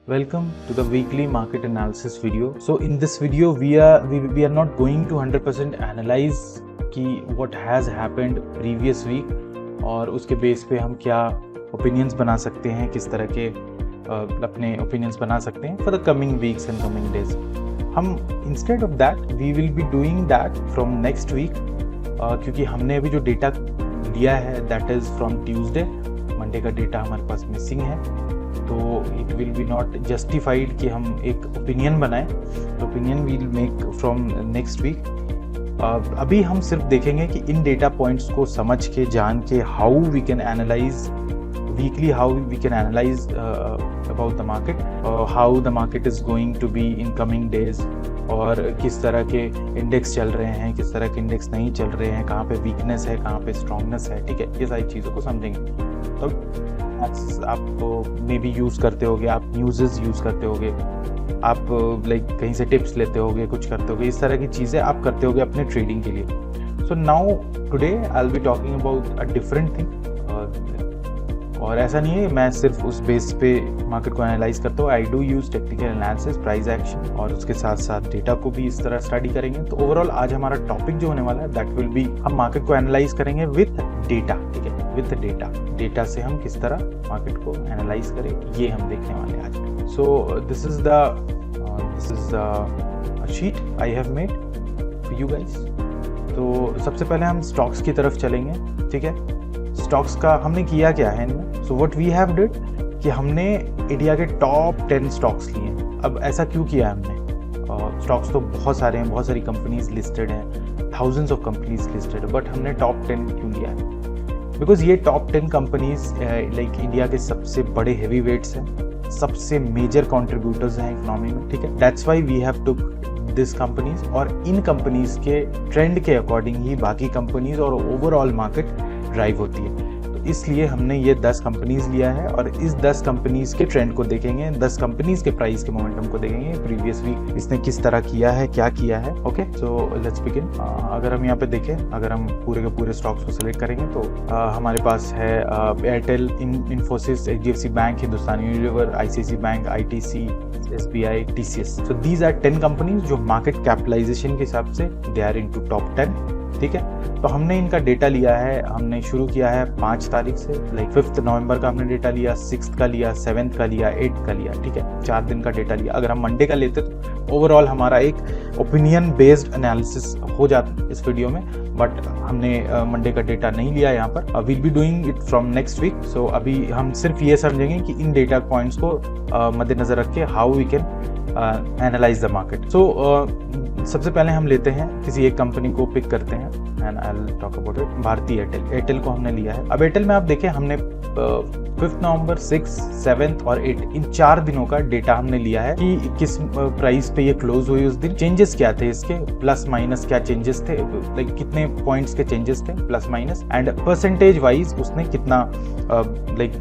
Welcome to the weekly market analysis video. So in this video we are not going to 100% analyze कि what has happened previous week और उसके base पे हम क्या opinions बना सकते हैं, किस तरह के अपने opinions बना सकते हैं for the coming weeks and coming days. हम instead of that we will be doing that from next week क्योंकि हमने अभी जो डेटा लिया है that is from Tuesday. Monday का डेटा हमारे पास मिसिंग है, तो it will be not justified कि हम एक ओपिनियन बनाएं. तो opinion will make from next week. अभी हम सिर्फ देखेंगे कि इन डेटा पॉइंट्स को समझ के, जान के how we can analyse weekly, how we can analyse about the market, how the market is going to be in coming days, और किस तरह के इंडेक्स चल रहे हैं, किस तरह के इंडेक्स नहीं चल रहे हैं, कहाँ पे वीकनेस है, कहाँ पे स्ट्रांगनेस है. ठीक है, ये सारी चीज़ों को समझेंगे. तो आप मे बी यूज़ करते होगे, आप न्यूज़ यूज़ करते होगे, आप लाइक कहीं से टिप्स लेते होगे, कुछ करते होगे, इस तरह की चीज़ें आप करते होगे अपने ट्रेडिंग के लिए. So now today I will be talking about a different thing. और ऐसा नहीं है मैं सिर्फ उस बेस पे मार्केट को एनालाइज करता हूँ. I do use technical analysis, price action, और उसके साथ साथ डेटा को भी इस तरह स्टडी करेंगे. तो ओवरऑल आज हमारा टॉपिक जो होने वाला है दैट विल बी, हम मार्केट को एनालाइज करेंगे विथ डेटा. ठीक है, विथ डेटा से हम किस तरह मार्केट को एनालाइज करें, ये हम देखने वाले हैं आज. So this is the sheet I have made for you guys. तो सबसे पहले हम स्टॉक्स की तरफ चलेंगे. ठीक है, स्टॉक्स का हमने किया क्या है इनमें. So what we have did कि हमने इंडिया के टॉप 10 स्टॉक्स लिए. अब ऐसा क्यों किया हमने? स्टॉक्स तो बहुत सारे हैं, बहुत सारी कंपनीज लिस्टेड हैं, थाउजेंड्स ऑफ कंपनीज लिस्टेड है, बट हमने टॉप 10 क्यों लिया है? बिकॉज ये टॉप 10 कंपनीज लाइक इंडिया के सबसे बड़े हैवी वेट्स हैं, सबसे मेजर कॉन्ट्रीब्यूटर्स हैं इकोनॉमी में. ठीक है, that's why we have took this companies, और इन कंपनीज के ट्रेंड के अकॉर्डिंग ही बाकी कंपनीज और ओवरऑल मार्केट ड्राइव होती है. तो इसलिए हमने ये 10 कंपनीज लिया है और इस 10 कंपनीज के ट्रेंड को देखेंगे, 10 कंपनीज के प्राइस के मोमेंटम को देखेंगे, प्रीवियस वीक इसने किस तरह किया है, क्या किया है. Okay, so let's begin. अगर हम यहाँ पे देखें, अगर हम पूरे के पूरे स्टॉक्स को सिलेक्ट करेंगे तो हमारे पास है Airtel, Infosys, HDFC bank, Hindustan Unilever, ICICI bank, ITC, SBI, TCS. So these are 10 companies जो मार्केट कैपिटलाइजेशन के हिसाब से दे आर इनटू टॉप 10. ठीक है, तो हमने इनका डेटा लिया है, हमने शुरू किया है 5 तारीख से, लाइक 5 नवंबर का हमने डेटा लिया, 6 का लिया, 7 का लिया, 8 का लिया. ठीक है, 4 दिन का डेटा लिया. अगर हम मंडे का लेते तो ओवरऑल हमारा एक ओपिनियन बेस्ड एनालिसिस हो जाता इस वीडियो में, बट हमने मंडे का डेटा नहीं लिया यहाँ पर. Will be doing it from next week. So अभी हम सिर्फ ये समझेंगे कि इन डेटा पॉइंट्स को मद्देनजर रख के how we can analyse the market. So सबसे पहले हम लेते हैं किसी एक कंपनी को पिक करते हैं and I will talk about it. भारतीय एयरटेल. एयरटेल को हमने लिया है. अब एयरटेल में आप देखें, हमने 5 नवंबर, 6, 7 और 8 इन 4 दिनों का डेटा हमने लिया है कि किस प्राइस पे ये क्लोज हुई उस दिन, चेंजेस क्या थे इसके, प्लस माइनस क्या चेंजेस थे, लाइक कितने पॉइंट्स के चेंजेस थे plus minus, and percentage wise उसने कितना लाइक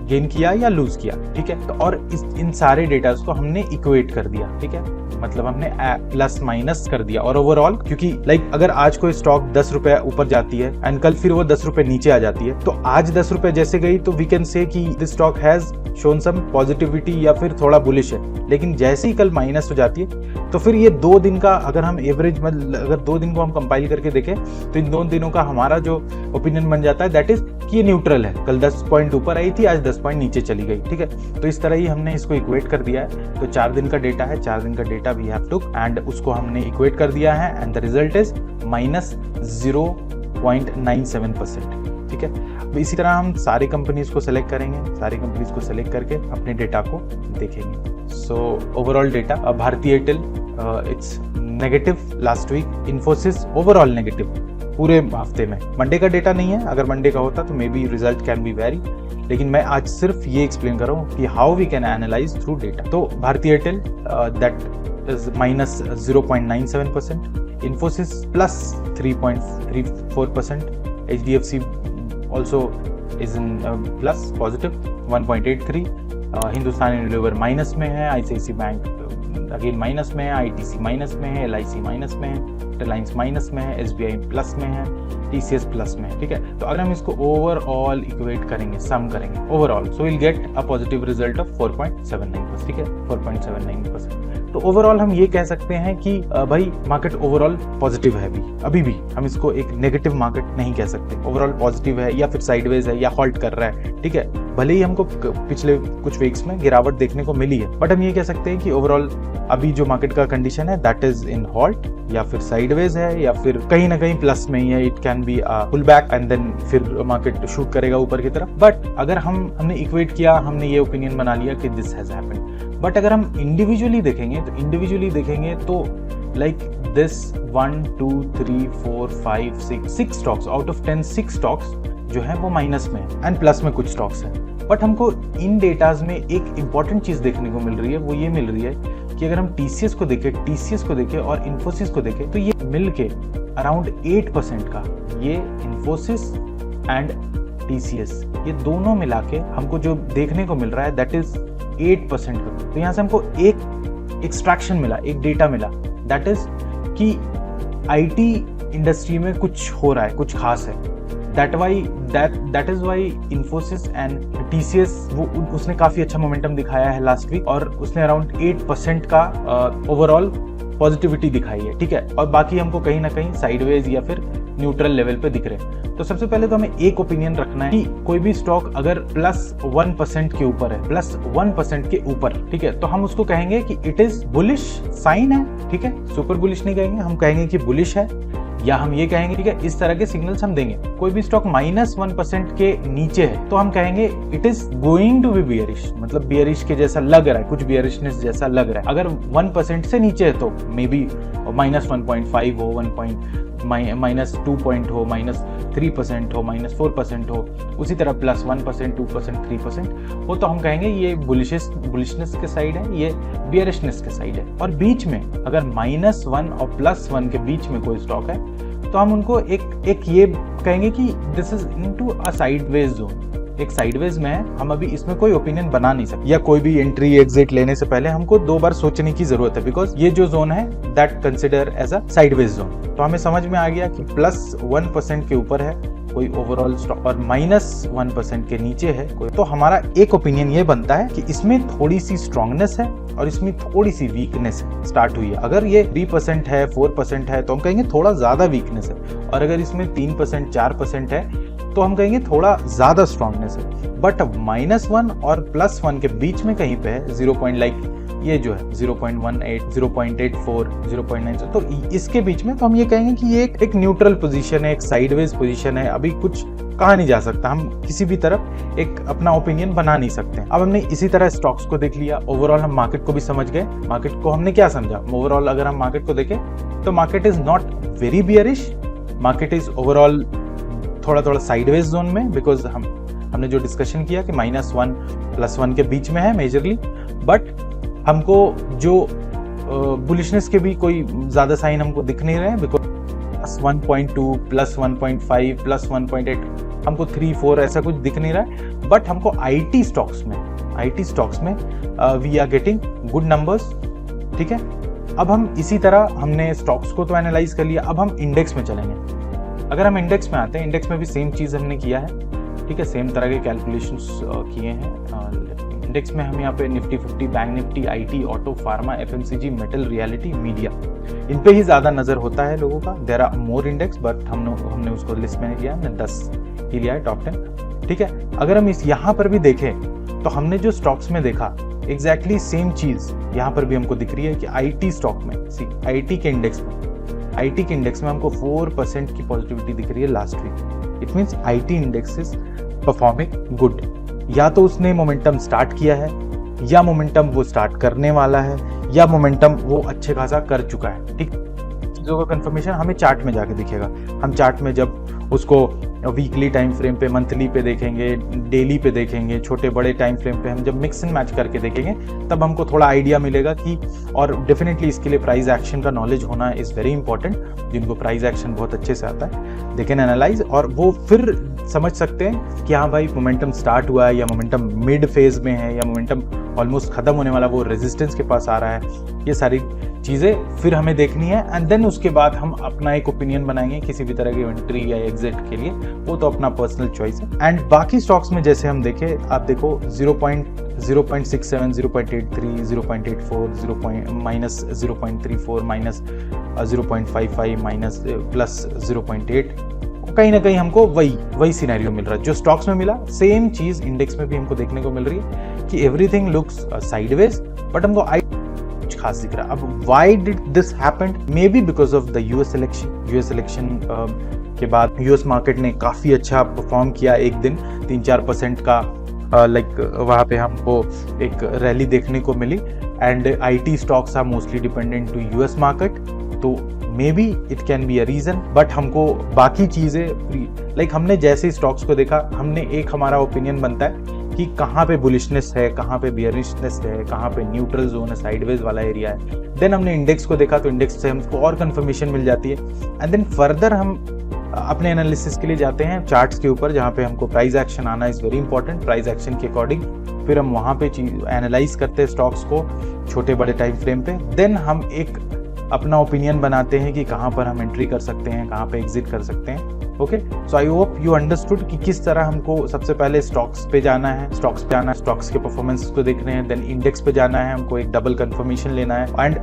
गेन किया या लूज किया. ठीक है, तो और इन सारे डेटा को हमने इक्वेट कर दिया. ठीक है, मतलब हमने प्लस माइनस कर दिया. और ओवरऑल क्योंकि लाइक अगर आज कोई स्टॉक 10 रुपए ऊपर जाती है एंड कल फिर वो 10 रुपए नीचे आ जाती है, तो आज 10 रुपए जैसे गई तो वी कैन से कि this stock has shown some positivity या फिर थोड़ा बुलिश है. लेकिन जैसे ही कल माइनस हो जाती है तो फिर ये 2 दिन का अगर हम एवरेज, मतलब अगर 2 दिन को हम कंपाइल करके देखें तो इन 2 दिनों का हमारा जो ओपिनियन बन जाता है दैट इज कि ये न्यूट्रल है. कल 10 पॉइंट ऊपर आई थी, आज 10 पॉइंट नीचे चली गई. ठीक है, तो इस तरह ही हमने इसको इक्वेट कर दिया है. तो 4 दिन का डेटा है, 4 दिन का data we have took and उसको हमने इक्वेट कर दिया है एंड द रिजल्ट इज -0.97%. ठीक है, तो इसी तरह हम सारी कंपनीज को सेलेक्ट करेंगे, सारी कंपनीज को सेलेक्ट करके अपने डेटा को देखेंगे. So overall data, Bharti Airtel it's negative last week, Infosys overall negative पूरे हफ्ते में. मंडे का डेटा नहीं है, अगर मंडे का होता तो may B result can be very, लेकिन मैं आज सिर्फ ये एक्सप्लेन कर रहा हूँ कि how we can analyse through data. तो Bharti Airtel that is -0.97%, Infosys +3.34%, HDFC also is in plus positive 1.83, Hindustan Unilever minus में है, आईसीआईसी बैंक अगेन माइनस में है, आईटीसी माइनस में है, एलआईसी माइनस में है, रिलायंस माइनस में है, SBI प्लस में है, TCS प्लस में है, ठीक है। तो अगर हम इसको ओवरऑल इक्वेट करेंगे, सम करेंगे overall, so will get a positive result of 4.79%, ठीक है, 4.79%। तो ओवरऑल हम ये कह सकते हैं कि भाई मार्केट ओवरऑल पॉजिटिव है अभी भी हम इसको एक नेगेटिव मार्केट नहीं कह सकते, ओवरऑल पॉजिटिव है या फिर साइडवेज है या हॉल्ट कर रहा है, ठीक है। भले ही हमको पिछले कुछ वीक्स में गिरावट देखने को मिली है, बट हम ये कह सकते हैं कि ओवरऑल अभी जो मार्केट का कंडीशन है दैट इज इन हॉल्ट या फिर साइडवेज है या फिर कहीं ना कहीं प्लस में ही है। It can be a pull back and then फिर मार्केट शूट करेगा ऊपर की तरफ। बट अगर हमने इक्वेट किया, हमने ये ओपिनियन बना लिया कि दिस हैज हैपेंड, बट अगर हम इंडिविजुअली देखेंगे तो like this 1 2 3 4 5 6 stocks out of 10 6 stocks जो है वो माइनस में है एंड प्लस में कुछ स्टॉक्स हैं। बट हमको इन डेटाज में एक इंपॉर्टेंट चीज देखने को मिल रही है, वो ये मिल रही है कि अगर हम TCS को देखें और इन्फोसिस को देखें तो ये मिलके अराउंड 8% का, ये इन्फोसिस एंड TCS ये दोनों मिला के हमको जो देखने को मिल रहा है दैट इज 8% का। तो यहाँ से हमको एक एक्सट्रैक्शन मिला, एक डेटा मिला, दैट इज कि IT इंडस्ट्री में कुछ हो रहा है, कुछ खास है। That is why Infosys and TCS वो उसने काफी अच्छा मोमेंटम दिखाया है लास्ट वीक और उसने अराउंड 8% का ओवरऑल पॉजिटिविटी दिखाई है, ठीक है। और बाकी हमको कहीं ना कहीं साइडवेज या फिर न्यूट्रल लेवल पे दिख रहे हैं। तो सबसे पहले तो हमें एक ओपिनियन रखना है कि कोई भी स्टॉक अगर +1% के ऊपर है, +1% के ऊपर, ठीक है, तो हम उसको कहेंगे कि इट इज बुलिश साइन है, ठीक है। सुपर बुलिश नहीं कहेंगे, हम कहेंगे कि बुलिश है, या हम ये कहेंगे, ठीक है, इस तरह के सिग्नल्स हम देंगे। कोई भी स्टॉक -1% के नीचे है तो हम कहेंगे it is going to be bearish, मतलब बियरिश के जैसा लग रहा है, कुछ बियरिशनेस जैसा लग रहा है। अगर 1% से नीचे है तो मे बी -1.5 हो, -2 हो, -3% हो, -4% हो, उसी तरह +1%, 2%, 3% हो, तो हम कहेंगे ये बुलिशनेस के साइड है, ये बियरिशनेस के साइड है। और बीच में अगर -1 और +1 के बीच में कोई स्टॉक है तो हम उनको एक ये कहेंगे कि this is into a sideways zone, एक साइडवेज में है, हम अभी इसमें कोई ओपिनियन बना नहीं सकते, या कोई भी एंट्री एग्जिट लेने से पहले हमको 2 बार सोचने की जरूरत है, बिकॉज ये जो जोन है that consider as a sideways zone. तो हमें समझ में आ गया कि +1% के ऊपर है कोई ओवरऑल स्टॉक और -1% के नीचे है कोई, तो हमारा एक ओपिनियन ये बनता है कि इसमें थोड़ी सी स्ट्रांगनेस है और इसमें थोड़ी सी वीकनेस है, स्टार्ट हुई है। अगर ये 3% है, 4% है तो हम कहेंगे थोड़ा ज्यादा वीकनेस है, और अगर इसमें 3%, 4% है तो हम कहेंगे थोड़ा ज्यादा स्ट्रांगनेस है। बट -1 और +1 के बीच में कहीं पे है 0. ये जो है 0.18, 0.84, 0.9, तो इसके बीच में तो हम ये कहेंगे कि ये एक न्यूट्रल पोजीशन है, एक साइडवेज पोजीशन है, अभी कुछ कहा नहीं जा सकता, हम किसी भी तरफ एक अपना ओपिनियन बना नहीं सकते। अब हमने इसी तरह स्टॉक्स को देख लिया, ओवरऑल हम मार्केट को भी समझ गए। मार्केट को हमने क्या समझा, ओवरऑल अगर हम मार्केट को देखें तो market is not very bearish, market is overall थोड़ा साइडवेज जोन में, बिकॉज हमने जो डिस्कशन किया कि -1 +1 के बीच में है मेजरली। बट हमको जो बुलिशनेस के भी कोई ज्यादा साइन हमको दिख नहीं रहे हैं, बिकॉज +1.2, +1.5, +1.8, हमको 3, 4 ऐसा कुछ दिख नहीं रहा है। बट हमको IT स्टॉक्स में we are getting good numbers, ठीक है। अब हम इसी तरह हमने स्टॉक्स को तो एनालाइज कर लिया, अब हम इंडेक्स में चलेंगे। अगर हम इंडेक्स में आते हैं, इंडेक्स में भी सेम चीज हमने किया है, ठीक है, सेम तरह के कैलकुलेशंस किए हैं। इंडेक्स में हम यहाँ पे Nifty 50, bank Nifty, IT, auto, pharma, FMCG, metal, reality, media, इन पे ही ज्यादा नजर होता है लोगों का। There are more index, but हमने उसको लिस्ट में नहीं लिया, हमने 10 ही लिया है, टॉप 10, ठीक है। अगर हम इस यहाँ पर भी देखें तो हमने जो स्टॉक्स में देखा एग्जैक्टली सेम चीज यहाँ पर भी हमको दिख रही है कि IT स्टॉक में, IT के इंडेक्स में हमको 4% की पॉजिटिविटी दिख रही है last week. It means IT index is performing good. या तो उसने मोमेंटम स्टार्ट किया है, या मोमेंटम वो स्टार्ट करने वाला है, या मोमेंटम वो अच्छे खासा कर चुका है, ठीक। चीजों का कंफर्मेशन हमें चार्ट में जाके दिखेगा। हम चार्ट में जब उसको वीकली टाइम फ्रेम पे, मंथली पे देखेंगे, डेली पे देखेंगे, छोटे बड़े टाइम फ्रेम पे हम जब मिक्स एंड मैच करके देखेंगे तब हमको थोड़ा आइडिया मिलेगा कि, और डेफिनेटली इसके लिए प्राइस एक्शन का नॉलेज होना इज वेरी इंपॉर्टेंट। जिनको प्राइस एक्शन बहुत अच्छे से आता है दे कैन एनालाइज, और वो फिर समझ सकते हैं कि हाँ भाई मोमेंटम स्टार्ट हुआ है, या मोमेंटम मिड फेज में है, या मोमेंटम मोमेंटम ऑलमोस्ट खत्म होने वाला, वो रेजिस्टेंस के पास आ रहा है, ये सारी चीज़ें फिर हमें देखनी है एंड देन उसके बाद हम अपना एक ओपिनियन बनाएंगे किसी भी तरह की एंट्री या एग्जिट के लिए, वो तो अपना पर्सनल चॉइस है। एंड बाकी स्टॉक्स में जैसे हम देखें, आप देखो 0.67, 0.83, 0.84, माइनस 0.34, माइनस 0.55, माइनस प्लस 0.8, कहीं ना कहीं हमको वही सिनेरियो मिल रहा है जो स्टॉक्स में मिला, सेम चीज इंडेक्स में भी हमको देखने को मिल रही है कि एवरीथिंग लुक्स साइडवेज, बट हमको कुछ खास दिख रहा है। अब why did this happened? May be because of the US election के बाद यूएस मार्केट ने काफी अच्छा परफॉर्म किया, एक दिन 3-4% का वहाँ पे हमको एक रैली देखने को मिली and IT stocks are mostly dependent to US market, तो may be it can be a reason. But हमको बाकी चीजें हमने जैसे स्टॉक्स को देखा, हमने एक हमारा ओपिनियन बनता है कि कहाँ पे बुलिशनेस है, कहाँ पे बियरिशनेस है, कहाँ पे न्यूट्रल जोन है, साइडवेज वाला एरिया है। देन हमने इंडेक्स को देखा तो इंडेक्स से हमको और कंफर्मेशन मिल जाती है एंड देन फर्दर हम अपने एनालिसिस के लिए जाते हैं चार्ट्स के ऊपर, जहाँ पे हमको प्राइस एक्शन आना is very important. Price action के अकॉर्डिंग फिर हम वहाँ पे एनालाइज करते हैं स्टॉक्स को छोटे बड़े टाइम फ्रेम पे। देन हम एक अपना ओपिनियन बनाते हैं कि कहाँ पर हम एंट्री कर सकते हैं, कहाँ पे एग्जिट कर सकते हैं। Okay, so I hope you understood कि किस तरह हमको सबसे पहले स्टॉक्स पे जाना है, स्टॉक्स के परफॉर्मेंस को देखने हैं, देन इंडेक्स पे जाना है, हमको एक डबल कंफर्मेशन लेना है एंड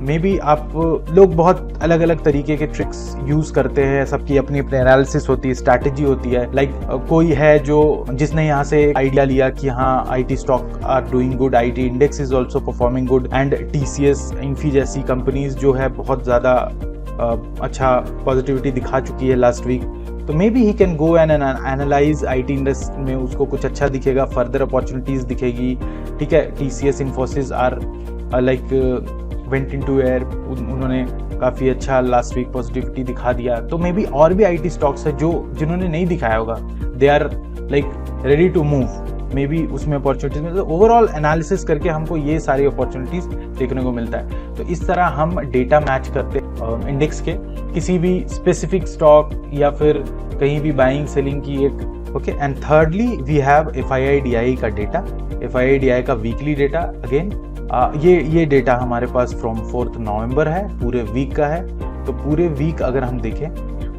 मे बी आप लोग बहुत अलग अलग तरीके के ट्रिक्स यूज करते हैं, सबकी अपनी अपनी एनालिसिस होती है, स्ट्रैटेजी होती है। कोई है जो जिसने यहाँ से आइडिया लिया कि हाँ IT stock are doing good, IT index is also performing good and TCS, Infy जैसी कंपनीज जो है बहुत ज्यादा अच्छा पॉजिटिविटी दिखा चुकी है लास्ट वीक, तो may B he can go and analyse IT industry में, उसको कुछ अच्छा दिखेगा, फर्दर अपॉर्चुनिटीज दिखेगी। ठीक है, TCS, Infosys are went into air, उन्होंने काफी अच्छा लास्ट वीक पॉजिटिविटी दिखा दिया। तो मे बी और भी आईटी स्टॉक्स है जो जिन्होंने नहीं दिखाया होगा, they are ready to move, may be उसमें अपॉर्चुनिटीज मिलती है। ओवरऑल एनालिसिस करके हमको ये सारी अपॉर्चुनिटीज देखने को मिलता है। तो इस तरह हम डेटा मैच करते इंडेक्स के किसी भी स्पेसिफिक स्टॉक या फिर कहीं भी बाइंग सेलिंग की एक। Okay, and thirdly we have FII-DI का डेटा, FII-DI का वीकली डेटा। अगेन ये डेटा हमारे पास फ्रॉम 4 नवंबर है, पूरे वीक का है। तो पूरे वीक अगर हम देखें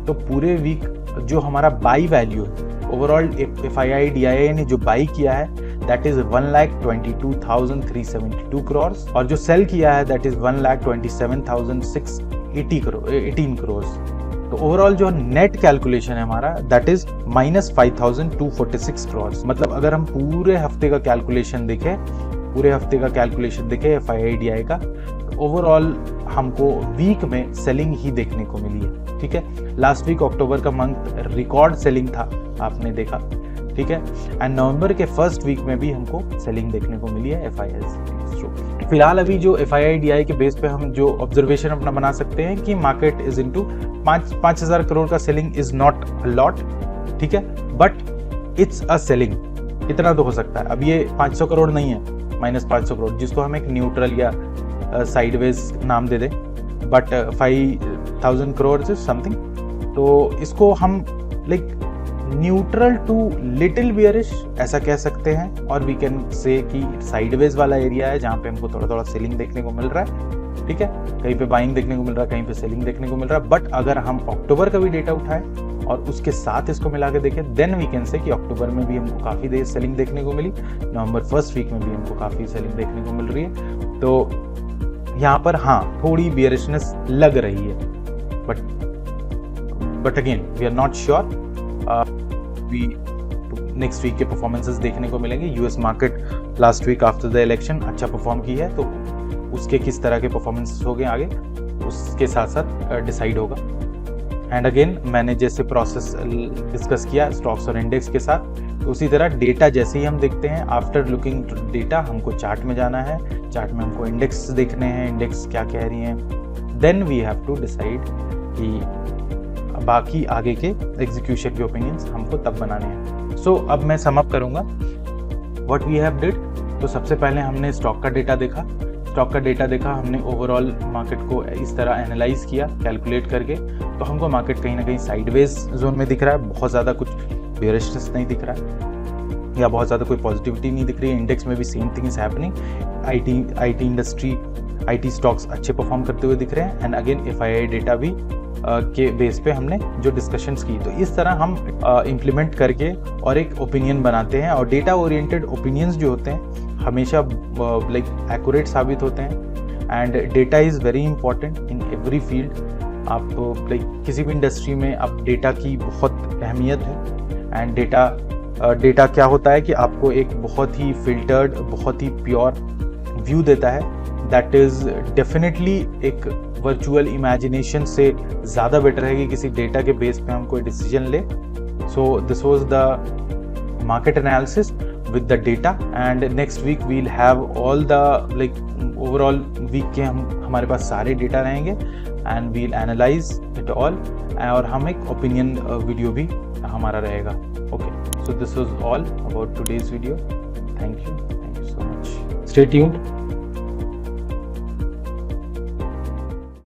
तो पूरे वीक जो हमारा बाई वैल्यू है ओवरऑल FII-DI ने जो बाई किया है दैट इज 1,22,372 करोड़ और जो सेल किया है दैट इज 1,27,618 करोड़। तो ओवरऑल जो नेट कैलकुलेशन है हमारा दैट इज -5,246 करोड़। मतलब अगर हम पूरे हफ्ते का कैलकुलेशन देखें FII-DI का, तो ओवरऑल हमको वीक में सेलिंग ही देखने को मिली है। ठीक है, लास्ट वीक अक्टूबर का मंथ रिकॉर्ड सेलिंग था, आपने देखा। ठीक है, एंड नवंबर के फर्स्ट वीक में भी हमको सेलिंग देखने को मिली है FII। फिलहाल अभी जो FII-DI के बेस पे हम जो ऑब्जर्वेशन अपना बना सकते हैं कि मार्केट इज इनटू 5,000 करोड़ का selling is not a lot. ठीक है, बट इट्स अ सेलिंग, इतना तो हो सकता है। अब ये 500 करोड़ नहीं है, -500 करोड़, जिसको हम एक न्यूट्रल या साइडवेज नाम दे दें, बट 5,000 करोड़ इज समथिंग। तो इसको हम न्यूट्रल टू लिटिल बियरिश ऐसा कह सकते हैं, और वी कैन से कि साइडवेज वाला एरिया है जहाँ पे हमको थोड़ा थोड़ा सेलिंग देखने को मिल रहा है। ठीक है, कहीं पे बाइंग देखने को मिल रहा है, कहीं पे सेलिंग देखने को मिल रहा है। बट अगर हम अक्टूबर का भी डेटा उठाएं और उसके साथ इसको मिला के देखें, देन वी कैन से कि अक्टूबर में भी हमको काफ़ी देर सेलिंग देखने को मिली, नवंबर फर्स्ट वीक में भी हमको काफ़ी सेलिंग देखने को मिल रही है। तो यहाँ पर हाँ थोड़ी बियरिशनेस लग रही है, but again we are not sure. Next week के परफॉर्मेंसेस देखने को मिलेंगे। US market last week after the election अच्छा परफॉर्म की है, तो उसके किस तरह के परफॉर्मेंसेस हो गए आगे उसके साथ साथ डिसाइड होगा। एंड अगेन मैंने जैसे प्रोसेस डिस्कस किया स्टॉक्स और इंडेक्स के साथ, तो उसी तरह डेटा जैसे ही हम देखते हैं, आफ्टर लुकिंग डेटा हमको चार्ट में जाना है, चार्ट में हमको इंडेक्स देखने हैं, इंडेक्स क्या कह रही हैं, then we have to decide कि बाकी आगे के एग्जीक्यूशन के ओपिनियंस हमको तब बनाने हैं। सो अब मैं सम अप करूंगा व्हाट वी हैव डिड। तो सबसे पहले हमने स्टॉक का डेटा देखा, हमने ओवरऑल मार्केट को इस तरह एनालाइज किया कैलकुलेट करके, तो हमको मार्केट कहीं ना कहीं साइडवेज जोन में दिख रहा है, बहुत ज़्यादा कुछ बेयरिशनेस नहीं दिख रहा है। या बहुत ज़्यादा कोई पॉजिटिविटी नहीं दिख रही है। इंडेक्स में भी same thing is happening. IT industry, IT stocks अच्छे परफॉर्म करते हुए दिख रहे हैं। एंड अगेन एफआईआई डेटा भी के बेस पे हमने जो डिस्कशंस की, तो इस तरह हम इम्प्लीमेंट करके और एक ओपिनियन बनाते हैं। और डेटा ओरिएंटेड ओपिनियंस जो होते हैं हमेशा लाइक एक्यूरेट साबित होते हैं। And data is very important in every field. आप लाइक किसी भी इंडस्ट्री में आप डेटा की बहुत अहमियत है। एंड डेटा क्या होता है कि आपको एक बहुत ही फिल्टर्ड, बहुत ही प्योर व्यू देता है। दैट इज़ डेफिनेटली एक वर्चुअल इमेजिनेशन से ज़्यादा बेटर है कि किसी डेटा के बेस पे हम कोई डिसीजन ले। So this was the market analysis with the data. And next week we'll have all the like overall week के हमारे पास सारे डेटा रहेंगे and we'll analyse it all. और हम एक ओपिनियन वीडियो भी हमारा रहेगा। Okay, so this was all about today's video. Thank you so much. Stay tuned.